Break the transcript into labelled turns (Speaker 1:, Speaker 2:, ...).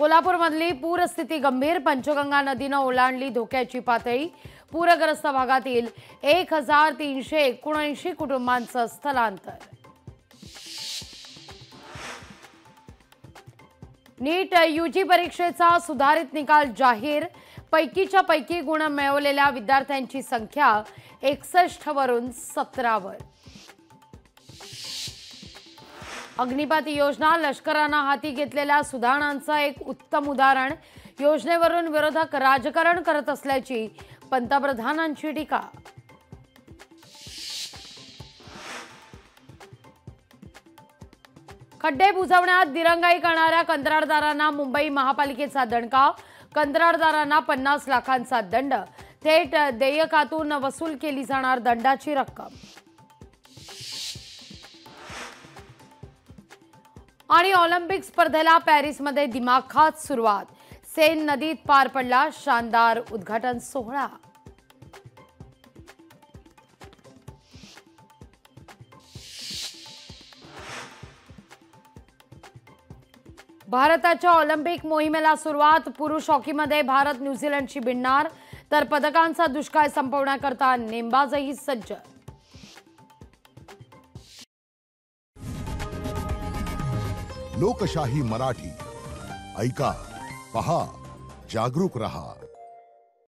Speaker 1: कोल्हापूरमधली पूरस्थिती गंभीर, पंचगंगा नदीनं ओलांडली धोक्याची पातळी। पूरग्रस्त भागातील 1379 कुटुंबांचं स्थलांतर। नीट यूजी परीक्षेचा सुधारित निकाल जाहीर, पैकीच्या पैकी गुण मिळवलेल्या विद्यार्थ्यांची संख्या 61 वरून 17 वर। अग्निपथ योजना लष्करानं हाती घेतलेल्या सुधारणांचं एक उत्तम उदाहरण। योजनेवरून विरोधक राजकारण करत असल्याची पंतप्रधानांची टीका। खड्डे बुजवण्यात दिरंगाई करणाऱ्या कंत्राटदारांना मुंबई महापालिकेचा दणका। कंत्राटदारांना 50 लाखांचा दंड, थेट देयकातून वसूल केली जाणार दंडाची रक्कम। आणि ऑलिम्पिक स्पर्धेला पॅरिसमध्ये दिमाखात सुरुवात, सेन नदीत पार पडला शानदार उद्घाटन सोहळा। भारताच्या ऑलिम्पिक मोहिमेला सुरुवात, पुरुष हॉकीमध्ये भारत न्यूझीलंडशी भिडणार, तर पदकांचा दुष्काळ संपवण्याकरता नेमबाजही सज्ज।
Speaker 2: लोकशाही मराठी ऐका, पहा, जागरूक रहा।